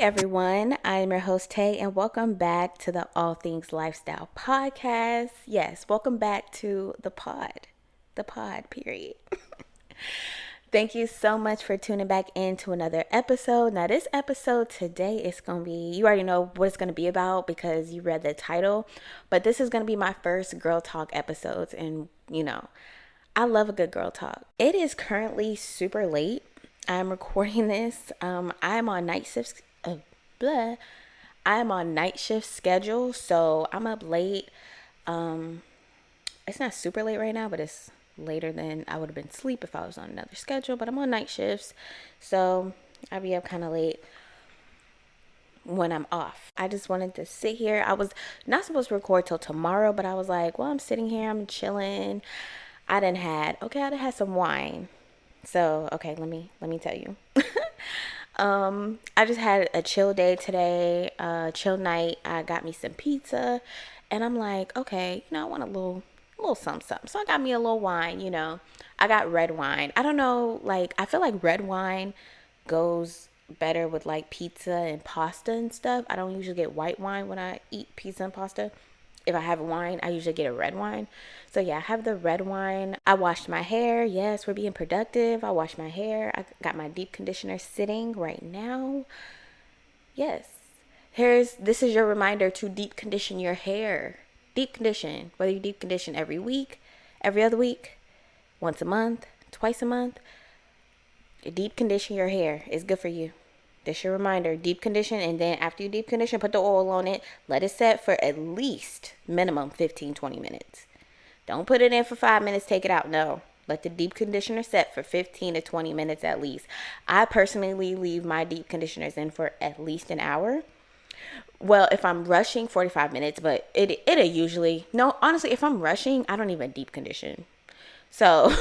everyone, I'm your host Tay, and welcome back to the All Things Lifestyle podcast. Yes, welcome back to the pod, period. Thank you so much for tuning back into another episode. Now, this episode today is going to be, you already know what it's going to be about because you read the title, but this is going to be my first girl talk episodes, and I love a good girl talk. It is currently super late. I'm recording this. I'm on night shifts. I'm on night shift schedule, so I'm up late. It's not super late right now, but it's later than I would have been asleep if I was on another schedule. But I'm on night shifts, so I'll be up kind of late when I'm off. I just wanted to sit here. I was not supposed to record till tomorrow, but I was like, well, I'm sitting here, I'm chilling. I done had some wine. So, okay, let me tell you. I just had a chill day today, chill night. I got me some pizza, and I'm like, okay, I want a little something, something. So I got me a little wine, I got red wine. I don't know, like, I feel like red wine goes better with like pizza and pasta and stuff. I don't usually get white wine when I eat pizza and pasta. If I have wine, I usually get a red wine. So yeah, I have the red wine. I washed my hair. Yes, we're being productive. I washed my hair. I got my deep conditioner sitting right now. Yes. This is your reminder to deep condition your hair. Deep condition. Whether you deep condition every week, every other week, once a month, twice a month, deep condition your hair is good for you. That's your reminder. Deep condition, and then after you deep condition, put the oil on it. Let it set for at least minimum 15-20 minutes. Don't put it in for 5 minutes, take it out. No. Let the deep conditioner set for 15 to 20 minutes at least. I personally leave my deep conditioners in for at least an hour. Well, if I'm rushing, 45 minutes, but it'll usually, no, honestly, if I'm rushing, I don't even deep condition. So,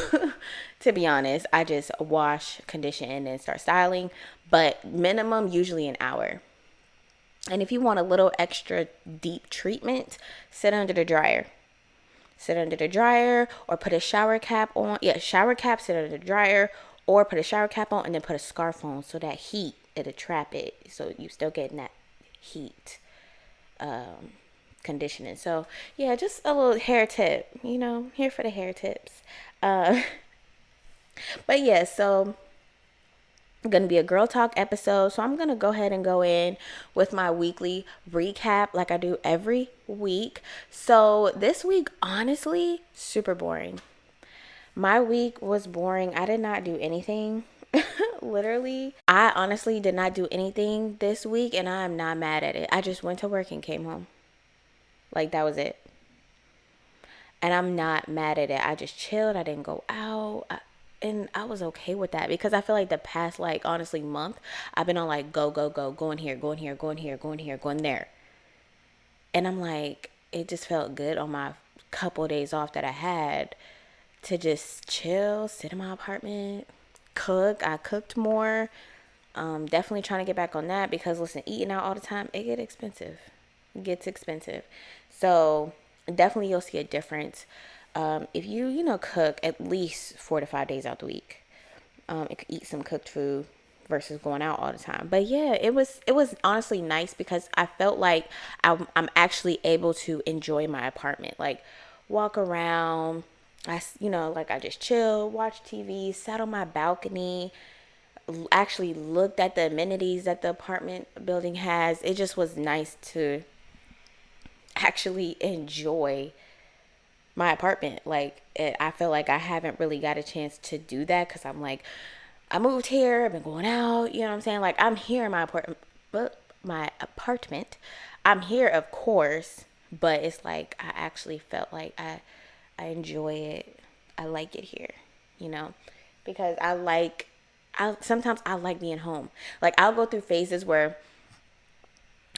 to be honest, I just wash, condition, and then start styling. But minimum, usually an hour. And if you want a little extra deep treatment, sit under the dryer. Sit under the dryer or put a shower cap on. Yeah, shower cap, sit under the dryer. Or put a shower cap on and then put a scarf on so that heat, it'll trap it. So you still getting that heat conditioning. So yeah, just a little hair tip, here for the hair tips. But yeah, so gonna be a girl talk episode, so I'm gonna go ahead and go in with my weekly recap like I do every week. So this week, honestly, super boring. My week was boring. I did not do anything. Literally, I honestly did not do anything this week, and I am not mad at it. I just went to work and came home. Like, that was it. And I'm not mad at it. I just chilled. I didn't go out. And I was okay with that because I feel like the past, like, honestly, month, I've been on, like, go, going here, going here, going here, going here, going there. And I'm like, it just felt good on my couple days off that I had to just chill, sit in my apartment, cook. I cooked more. Definitely trying to get back on that because, listen, eating out all the time, it gets expensive. It gets expensive. So definitely you'll see a difference. If you cook at least 4 to 5 days out the week, eat some cooked food versus going out all the time. But yeah, it was honestly nice because I felt like I'm actually able to enjoy my apartment, like walk around. I just chill, watch TV, sat on my balcony, actually looked at the amenities that the apartment building has. It just was nice to actually enjoy my apartment. I feel like I haven't really got a chance to do that because I'm like, I moved here, I've been going out, you know what I'm saying? Like, I'm here in my apartment. I'm here, of course, but it's like I actually felt like I enjoy it. I like it here, because sometimes I like being home. Like, I'll go through phases where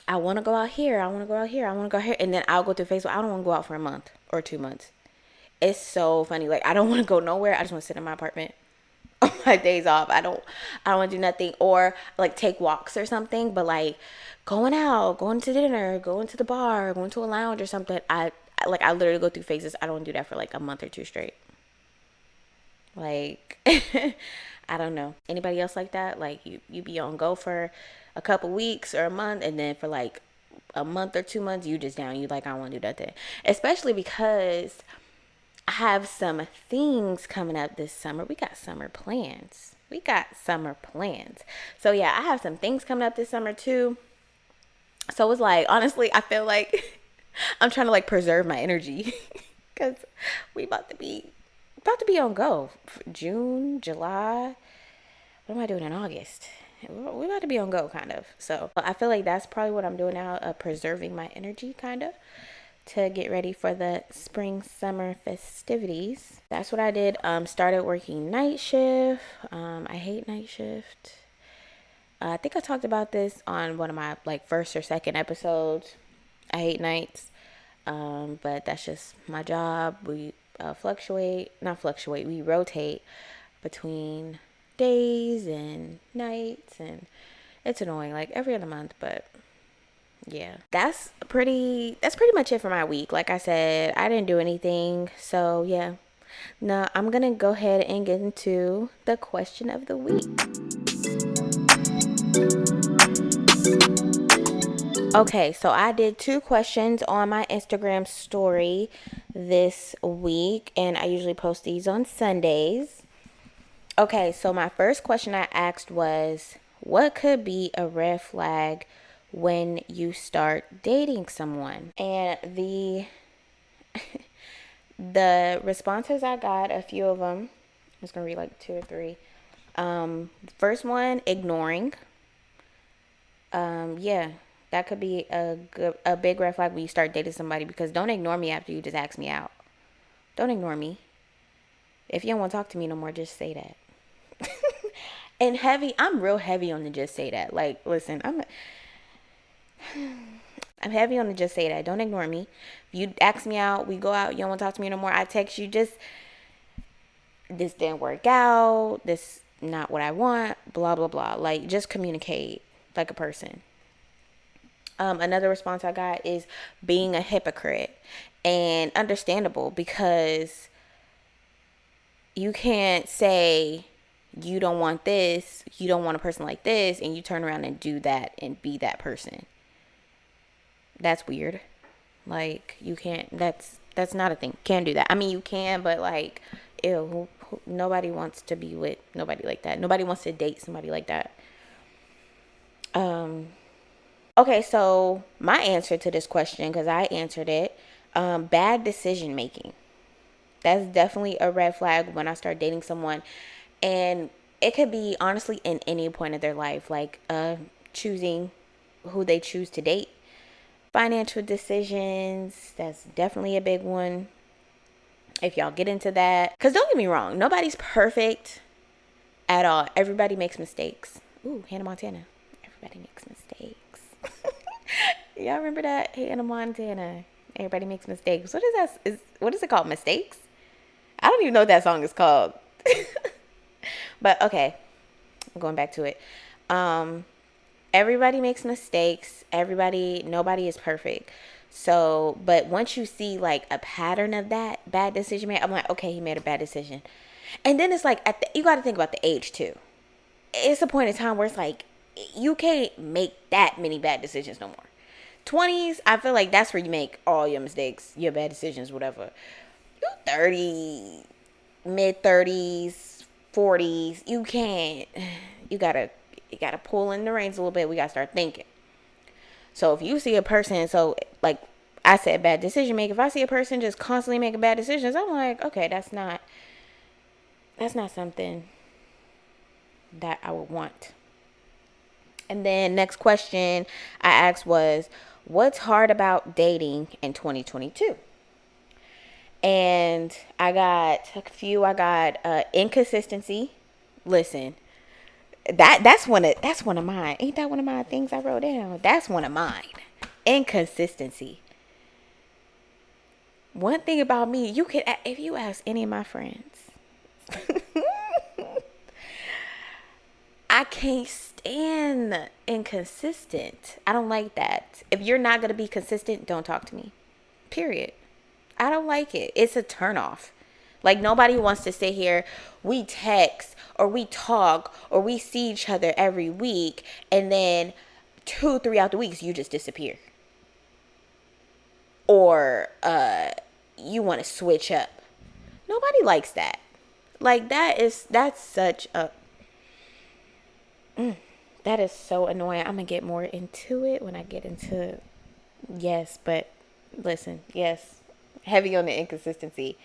I want to go out here, I want to go out here, I want to go here, and then I'll go through phases where I don't want to go out for a month or 2 months. It's so funny. Like, I don't want to go nowhere. I just want to sit in my apartment on my days off. I don't want to do nothing or like take walks or something, but like going out, going to dinner, going to the bar, going to a lounge or something. I literally go through phases. I don't do that for like a month or two straight. Like, I don't know. Anybody else like that? Like you be on go for a couple weeks or a month, and then for like a month or 2 months, you just down. You like, I don't want to do that thing. Especially because I have some things coming up this summer. We got summer plans. So yeah, I have some things coming up this summer too. So it's like, honestly, I feel like I'm trying to like preserve my energy because we about to be on go. June, July. What am I doing in August? We're about to be on go, kind of. So I feel like that's probably what I'm doing now, preserving my energy, kind of, to get ready for the spring summer festivities. That's what I did. Started working night shift. I hate night shift. I think I talked about this on one of my like first or second episodes. I hate nights. But that's just my job. We we rotate between days and nights, and it's annoying, like every other month. But yeah, that's pretty much it for my week. Like I said, I didn't do anything. So yeah, now I'm gonna go ahead and get into the question of the week. Okay, so I did 2 questions on my Instagram story this week, and I usually post these on Sundays. Okay, so my first question I asked was, what could be a red flag when you start dating someone? And the responses I got, a few of them, I'm just gonna read like 2 or 3. First one, ignoring. Yeah, that could be a big red flag when you start dating somebody, because don't ignore me after you just ask me out. Don't ignore me. If you don't want to talk to me no more, just say that. And I'm real heavy on the just say that. Like, listen, I'm heavy on the just say that. Don't ignore me. If you ask me out, we go out, you don't want to talk to me no more, I text you, just, this didn't work out, this not what I want, blah, blah, blah. Like, just communicate like a person. Another response I got is being a hypocrite. And understandable, because you can't say you don't want this, you don't want a person like this, and you turn around and do that and be that person. That's weird. Like, you can't, that's not a thing. Can't do that. I mean, you can, but like, ew, nobody wants to be with nobody like that. Nobody wants to date somebody like that. Okay, so my answer to this question, because I answered it, bad decision making. That's definitely a red flag when I start dating someone. And it could be honestly in any point of their life, like choosing who they choose to date. Financial decisions, that's definitely a big one. If y'all get into that, because don't get me wrong, nobody's perfect at all. Everybody makes mistakes. Ooh, Hannah Montana. Everybody makes mistakes. Y'all remember that? Hannah Montana. Everybody makes mistakes. What is that? What is it called? Mistakes? I don't even know what that song is called. But okay, going back to it. Everybody makes mistakes. Nobody is perfect. So, but once you see like a pattern of that bad decision made, I'm like, okay, he made a bad decision. And then it's like, you got to think about the age too. It's a point in time where it's like, you can't make that many bad decisions no more. 20s, I feel like that's where you make all your mistakes, your bad decisions, whatever. You 30, mid 30s, 40s, you can't. You gotta pull in the reins a little bit. We gotta start thinking. So if you see a person, so like I said, bad decision making. If I see a person just constantly making bad decisions, I'm like, okay, that's not something that I would want. And then next question I asked was, what's hard about dating in 2022? And I got a few. I got inconsistency. Listen, that's one of mine. Ain't that one of my things I wrote down? That's one of mine. Inconsistency. One thing about me, if you ask any of my friends, I can't stand inconsistent. I don't like that. If you're not going to be consistent, don't talk to me. Period. I don't like it. It's a turnoff. Like, nobody wants to sit here. We text or we talk, or we see each other every week, and then 2-3 out the weeks you just disappear, or you want to switch up. Nobody likes that. Like, that's such a that is so annoying. I'm gonna get more into it when I get into, yes, but listen, yes, heavy on the inconsistency.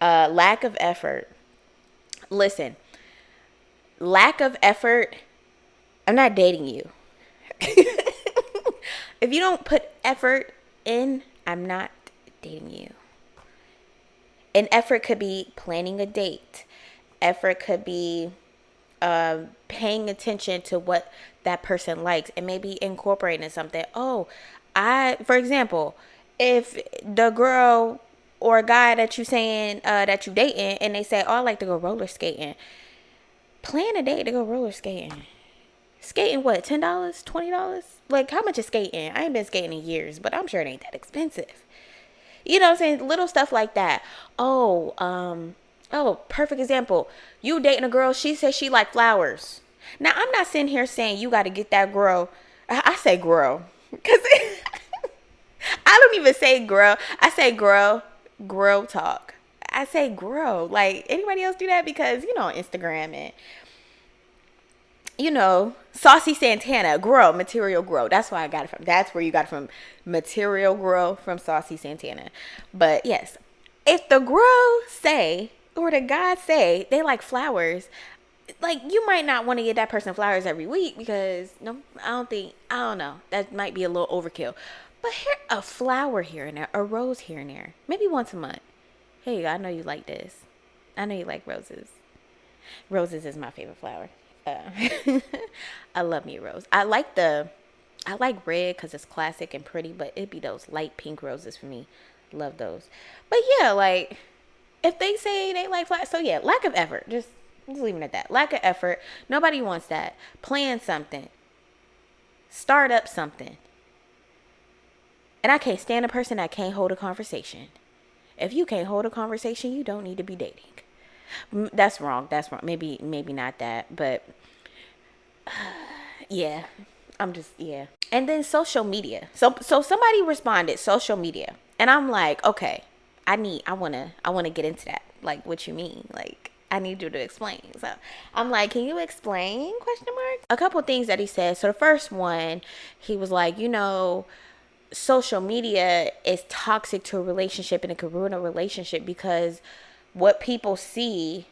Lack of effort. Listen, lack of effort. I'm not dating you. If you don't put effort in, I'm not dating you. And effort could be planning a date. Effort could be paying attention to what that person likes and maybe incorporating something. Oh, for example, if the girl or a guy that you saying that you dating, and they say, oh, I like to go roller skating, plan a date to go roller skating. Skating what, $10, $20? Like, how much is skating? I ain't been skating in years, but I'm sure it ain't that expensive. You know what I'm saying? Little stuff like that. Oh, perfect example. You dating a girl, she says she like flowers. Now, I'm not sitting here saying you got to get that girl. I say girl. Because I don't even say girl. I say girl talk. I say girl. Like, anybody else do that? Because, Instagram and, Saucy Santana, grow, material grow. That's why I got it from. That's where you got it from. Material grow from Saucy Santana. But yes, if the girl say, or the guy say they like flowers, like, you might not want to get that person flowers every week because, no, I don't know. That might be a little overkill. But a flower here and there, a rose here and there, maybe once a month. Hey, I know you like this. I know you like roses. Roses is my favorite flower. I love me a rose. I like red because it's classic and pretty, but it'd be those light pink roses for me. Love those. But yeah, like, if they say they like flowers, so yeah, lack of effort. Just leaving it at that. Lack of effort. Nobody wants that. Plan something. Start up something. And I can't stand a person that can't hold a conversation. If you can't hold a conversation, you don't need to be dating. That's wrong. Maybe not that, but yeah, yeah. And then social media. So somebody responded, social media, and I'm like, okay, I wanna get into that. Like, what you mean? Like, I need you to explain. So I'm like, can you explain? ? A couple things that he said. So the first one, he was like, social media is toxic to a relationship, and it could ruin a relationship because what people see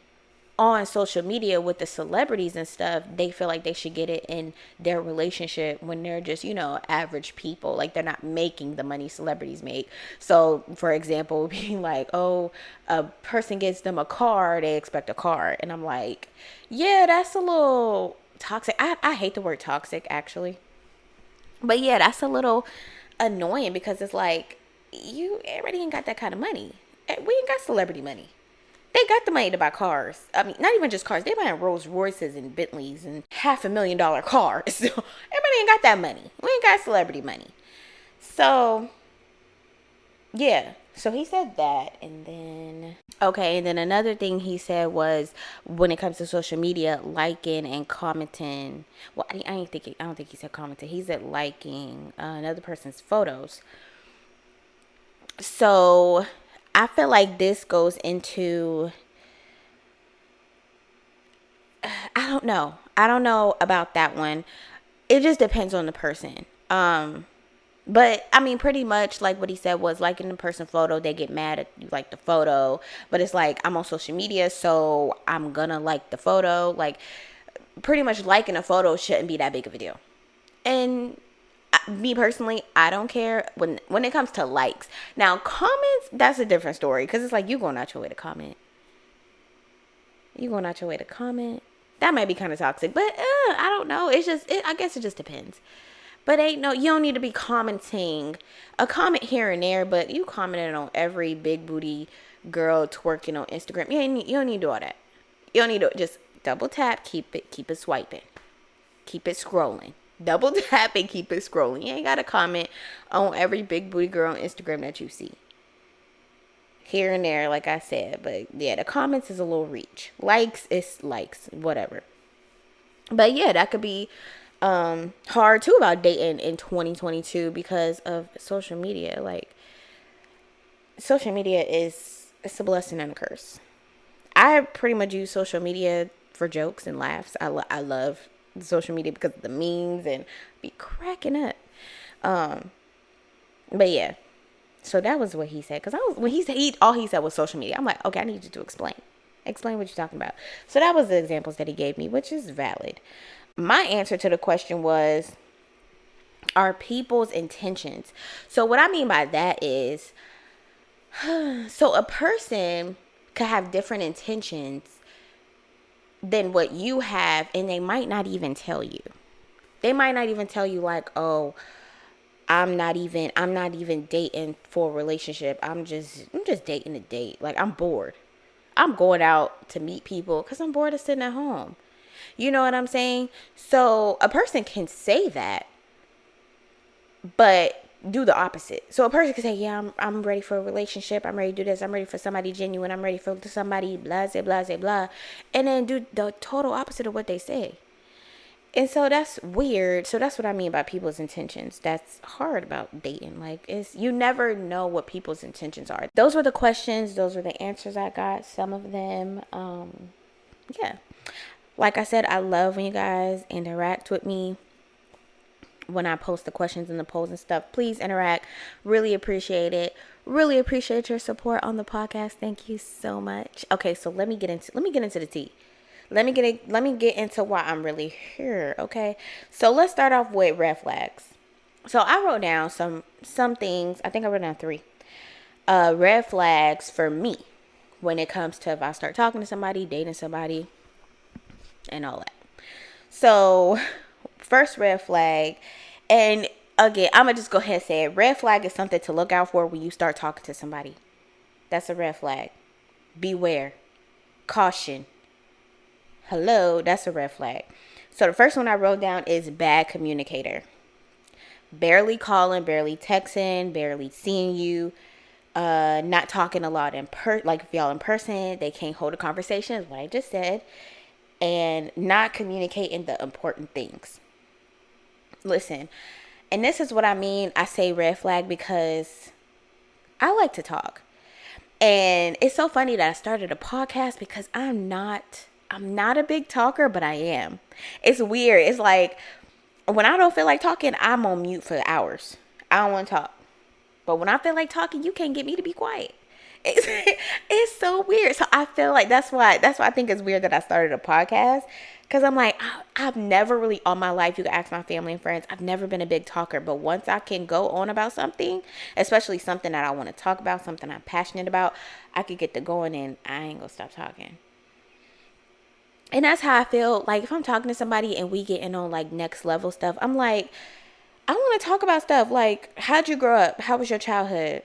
on social media with the celebrities and stuff, they feel like they should get it in their relationship when they're just, average people. Like, they're not making the money celebrities make. So, for example, being like, oh, a person gets them a car, they expect a car. And I'm like, yeah, that's a little toxic. I hate the word toxic, actually. But yeah, that's a little annoying because it's like, everybody ain't got that kind of money. We ain't got celebrity money. They got the money to buy cars. I mean, not even just cars. They buying Rolls Royces and Bentleys and $500,000 cars. So everybody ain't got that money. We ain't got celebrity money. So, yeah. So he said that. And then another thing he said was, when it comes to social media, liking and commenting. Well, I don't think he said commenting. He said liking another person's photos. So I feel like this goes into, I don't know about that one. It just depends on the person. But I mean, pretty much like what he said was, liking the person's photo, they get mad at you like the photo, but it's like, I'm on social media, so I'm gonna like the photo. Like, pretty much liking a photo shouldn't be that big of a deal. And me personally, I don't care when it comes to likes. Now, comments, that's a different story, because it's like, you going out your way to comment. That might be kind of toxic, but I don't know. I guess it just depends. But you don't need to be commenting. A comment here and there, but you commented on every big booty girl twerking on Instagram. You don't need to do all that. You don't need to just double tap, keep it swiping. Keep it scrolling. Double tap and keep it scrolling. You ain't got to comment on every big booty girl on Instagram that you see. here and there, like I said. But yeah, the comments is a little reach. Likes is likes, whatever. But yeah, that could be hard too about dating in 2022 because of social media. Like, social media is, it's a blessing and a curse. I pretty much use social media for jokes and laughs. I love social media because of the memes and be cracking up. But yeah, so that was what he said. Because when he said, all he said was social media. I'm like, okay, I need you to explain what you're talking about. So that was the examples that he gave me, which is valid. My answer to the question was, are people's intentions. So what I mean by that is, so a person could have different intentions than what you have, and they might not even tell you. They might not even tell you, like, oh, I'm not even dating for a relationship. I'm just dating to date. Like, I'm bored. I'm going out to meet people because I'm bored of sitting at home. You know what I'm saying? So a person can say that, but do the opposite. So a person can say, yeah, I'm ready for a relationship. I'm ready to do this. I'm ready for somebody genuine. I'm ready for somebody blah, blah, blah, blah. And then do the total opposite of what they say. And so that's weird. So that's what I mean by people's intentions. That's hard about dating. Like, you never know what people's intentions are. Those were the questions. Those were the answers I got. Some of them, yeah. Like I said, I love when you guys interact with me. When I post the questions and the polls and stuff, please interact. Really appreciate it. Really appreciate your support on the podcast. Thank you so much. Okay, so let me get into the tea. Let me get into why I'm really here. Okay, so let's start off with red flags. So I wrote down some things. I think I wrote down 3 red flags for me when it comes to if I start talking to somebody, dating somebody, and all that. So first red flag, and again, I'm gonna just go ahead and say it. Red flag is something to look out for when you start talking to somebody. That's a red flag. Beware. Caution. Hello, that's a red flag. So the first one I wrote down is bad communicator. Barely calling, barely texting, barely seeing you, not talking a lot like if y'all in person, they can't hold a conversation, is what I just said, and not communicating the important things. Listen, and this is what I mean. I say red flag because I like to talk. And it's so funny that I started a podcast because I'm not a big talker, but I am. It's weird. It's like when I don't feel like talking, I'm on mute for hours. I don't want to talk. But when I feel like talking, you can't get me to be quiet. It's so weird. So I feel like that's why I think it's weird that I started a podcast. Because I'm like, I've never really, all my life, you can ask my family and friends, I've never been a big talker. But once I can go on about something, especially something that I want to talk about, something I'm passionate about, I could get to going and I ain't going to stop talking. And that's how I feel. Like, if I'm talking to somebody and we getting on, like, next level stuff, I'm like, I want to talk about stuff. Like, how'd you grow up? How was your childhood?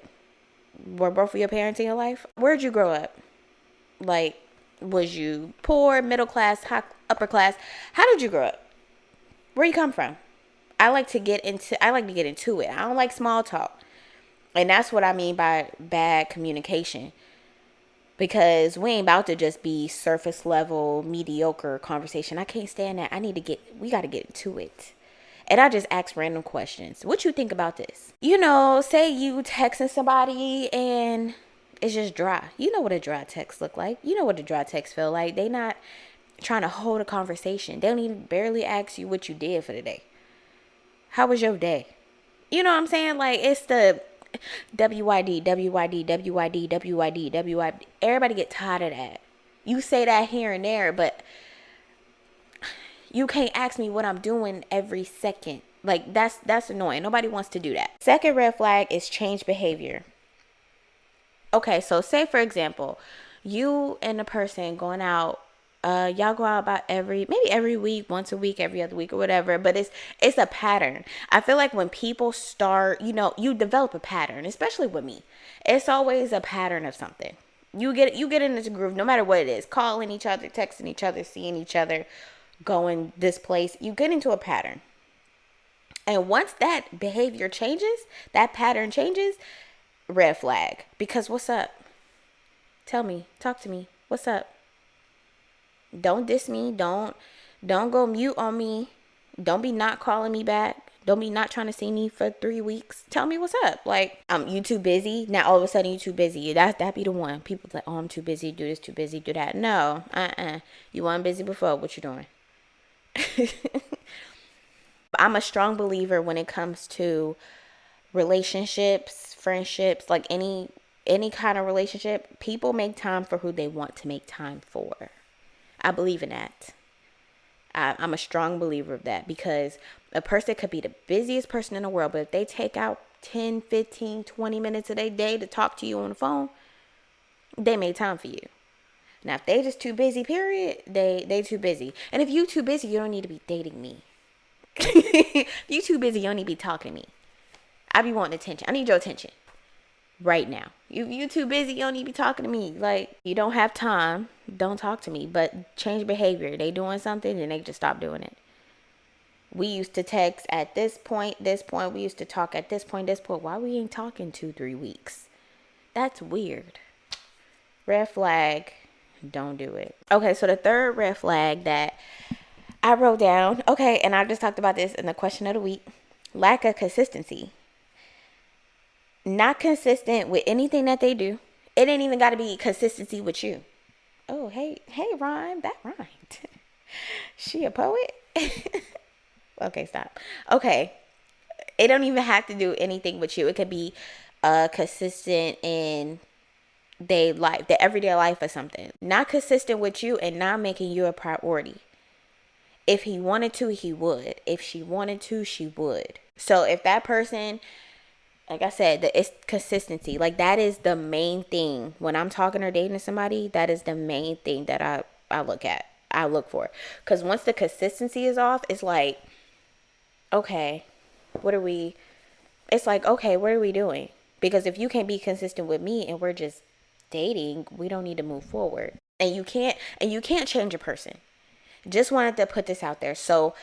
Were both of your parents in your life? Where'd you grow up? Like, was you poor, middle class, upper class? How did you grow up? Where you come from? I like to get into it. I don't like small talk. And that's what I mean by bad communication. Because we ain't about to just be surface level, mediocre conversation. I can't stand that. We got to get into it. And I just ask random questions. What you think about this? You know, say you texting somebody and it's just dry. You know what a dry text look like. You know what a dry text feel like. They not trying to hold a conversation. They don't even barely ask you what you did for the day. How was your day? You know what I'm saying? Like, it's the WYD. Everybody get tired of that. You say that here and there, but you can't ask me what I'm doing every second. Like, that's annoying. Nobody wants to do that. Second red flag is change behavior. Okay, so say, for example, you and a person going out, y'all go out about maybe every week, once a week, every other week or whatever, but it's a pattern. I feel like when people start, you develop a pattern, especially with me. It's always a pattern of something. You get in this groove, no matter what it is, calling each other, texting each other, seeing each other, going this place, you get into a pattern. And once that behavior changes, that pattern changes, red flag. Because what's up? Tell me. Talk to me. What's up? Don't diss me. Don't go mute on me. Don't be not calling me back. Don't be not trying to see me for 3 weeks. Tell me what's up. Like, you too busy. Now all of a sudden you too busy. That be the one. People like, oh, I'm too busy. Do this, too busy. Do that. No. You weren't busy before. What you doing? I'm a strong believer when it comes to relationships, friendships, like any kind of relationship. People make time for who they want to make time for. I believe in that. I'm a strong believer of that, because a person could be the busiest person in the world, but if they take out 10, 15, 20 minutes of their day to talk to you on the phone, they made time for you. Now, if they just too busy, period, they too busy. And if you too busy, you don't need to be dating me. If you too busy, you don't need to be talking to me. I be wanting attention. I need your attention right now. You too busy, you don't need to be talking to me. Like, you don't have time, don't talk to me. But change behavior. They doing something and they just stop doing it. We used to text at this point. We used to talk at this point. Why we ain't talking 2-3 weeks? That's weird. Red flag. Don't do it. Okay, so the third red flag that I wrote down. Okay, and I just talked about this in the question of the week. Lack of consistency. Not consistent with anything that they do. It ain't even got to be consistency with you. Oh, hey, rhyme. That rhymed. She a poet? Okay, stop. Okay. It don't even have to do anything with you. It could be consistent in their life, the everyday life or something. Not consistent with you and not making you a priority. If he wanted to, he would. If she wanted to, she would. So if that person, like I said, it's consistency. Like, that is the main thing. When I'm talking or dating somebody, that is the main thing that I look at. I look for. Because once the consistency is off, it's like, okay, what are we doing? Because if you can't be consistent with me and we're just dating, we don't need to move forward. And you can't change a person. Just wanted to put this out there. So,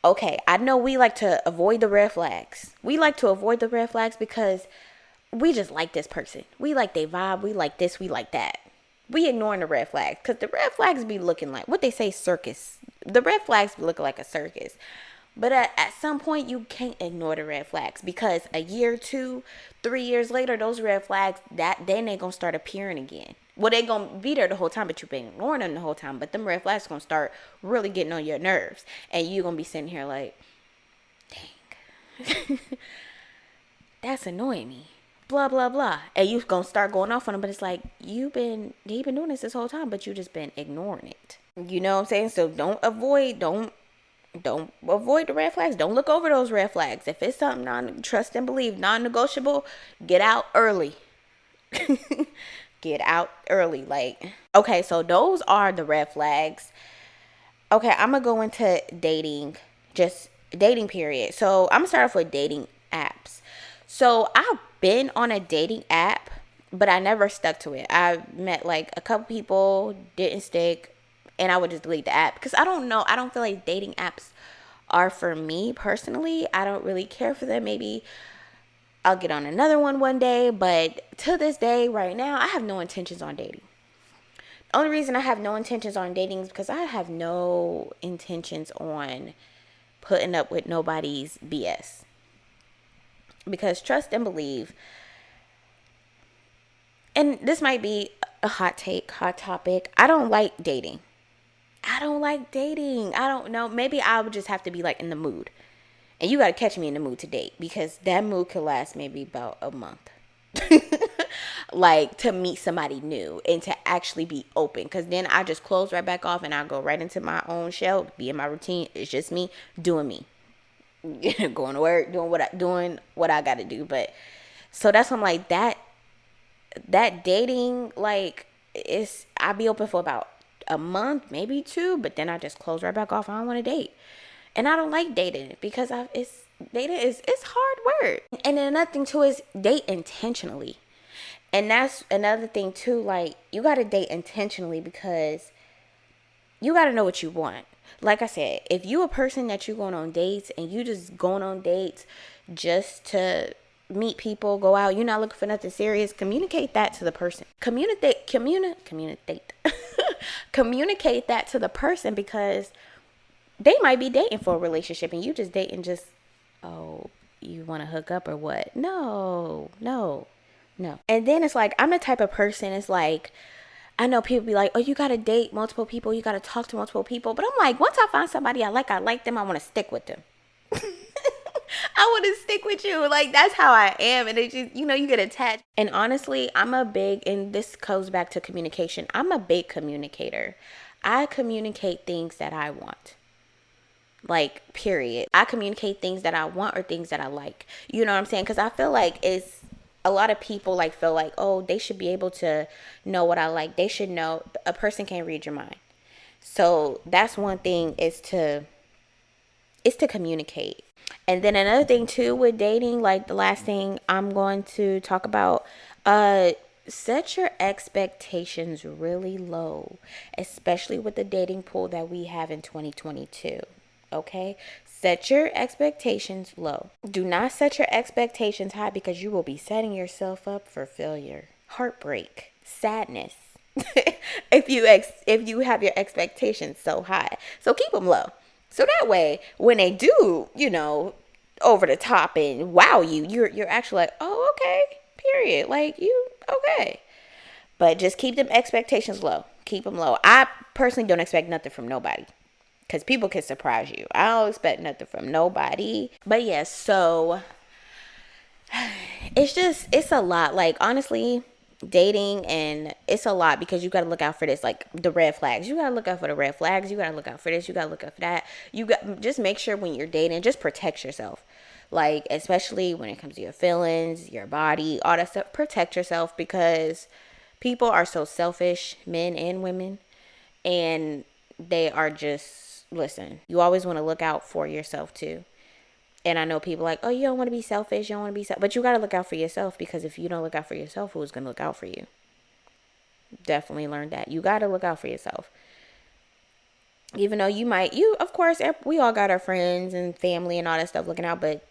okay, I know we like to avoid the red flags. We like to avoid the red flags because we just like this person. We like their vibe. We like this. We like that. We ignoring the red flags because the red flags be looking like, what they say, circus. The red flags be looking like a circus. But at some point, you can't ignore the red flags, because a year, 2, 3 years later, those red flags, then they going to start appearing again. Well, they going to be there the whole time, but you've been ignoring them the whole time. But them red flags going to start really getting on your nerves. And you going to be sitting here like, dang, that's annoying me. Blah, blah, blah. And you going to start going off on them. But it's like, he been doing this whole time, but you just been ignoring it. You know what I'm saying? So don't avoid the red flags. Don't look over those red flags. If it's something trust and believe, non-negotiable, get out early. Get out early. Like, okay, so those are the red flags. Okay, I'm gonna go into dating, just dating period. So I'm gonna start off with dating apps. So I've been on a dating app, but I never stuck to it. I met like a couple people, didn't stick, and I would just delete the app because I don't know. I don't feel like dating apps are for me personally. I don't really care for them. Maybe I'll get on another one day, but to this day, right now, I have no intentions on dating. The only reason I have no intentions on dating is because I have no intentions on putting up with nobody's BS. Because trust and believe, and this might be a hot topic, I don't like dating. I don't know. Maybe I would just have to be like in the mood. And you got to catch me in the mood to date, because that mood could last maybe about a month. Like, to meet somebody new and to actually be open. Because then I just close right back off and I go right into my own shell, be in my routine. It's just me doing me. Going to work, doing what I got to do. But so that's when I'm like, that dating, like, I'll be open for about a month, maybe 2, but then I just close right back off. I don't want to date. And I don't like dating because it's hard work. And then another thing too is date intentionally. And that's another thing too, like, you got to date intentionally because you got to know what you want. Like I said, if you a person that you going on dates and you just going on dates just to meet people, go out, you're not looking for nothing serious, communicate that to the person. Communicate communicate that to the person, because they might be dating for a relationship and you just dating just, oh, you want to hook up or what? No. And then it's like, I'm the type of person, it's like, I know people be like, oh, you got to date multiple people, you got to talk to multiple people. But I'm like, once I find somebody I like them, I want to stick with them. I want to stick with you. Like, that's how I am. And it just, you get attached. And honestly, and this goes back to communication. I'm a big communicator. I communicate things that I want. Like, period. I communicate things that I want or things that I like. You know what I'm saying? Because I feel like it's a lot of people like feel like, oh, they should be able to know what I like. They should know. A person can't read your mind. So that's one thing, is to communicate. And then another thing too with dating, like the last thing I'm going to talk about, set your expectations really low, especially with the dating pool that we have in 2022. Okay? Set your expectations low. Do not set your expectations high, because you will be setting yourself up for failure, heartbreak, sadness. if you have your expectations so high. So keep them low. So that way, when they do, over the top and wow you're actually like, oh, okay, period. Like, you, okay. But just keep them expectations low. Keep them low. I personally don't expect nothing from nobody, because people can surprise you. I don't expect nothing from nobody. But yeah, so it's a lot. Like, honestly, dating, and it's a lot, because you got to look out for this, like the red flags. You got to look out for the red flags. You got to look out for this. You got to look out for that. Just make sure when you're dating, just protect yourself. Like, especially when it comes to your feelings, your body, all that stuff, protect yourself, because people are so selfish, men and women, and they are just, listen, you always want to look out for yourself too. And I know people like, oh, you don't want to be selfish. You don't want to be selfish. But you got to look out for yourself, because if you don't look out for yourself, who's going to look out for you? Definitely learn that. You got to look out for yourself. Even though of course, we all got our friends and family and all that stuff looking out. But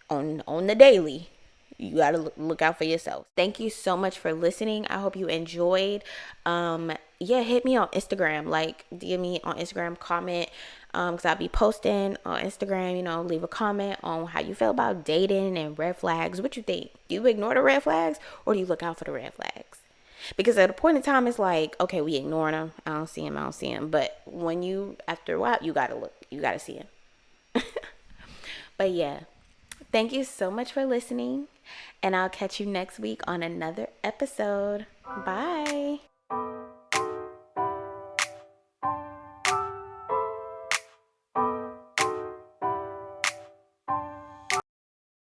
on the daily, you got to look out for yourself. Thank you so much for listening. I hope you enjoyed. Hit me on Instagram. Like, DM me on Instagram, comment. Because I'll be posting on Instagram, leave a comment on how you feel about dating and red flags. What you think? Do you ignore the red flags, or do you look out for the red flags? Because at a point in time, it's like, okay, we ignoring them. I don't see him. But after a while, you got to look. You got to see him. But yeah, thank you so much for listening. And I'll catch you next week on another episode. Bye.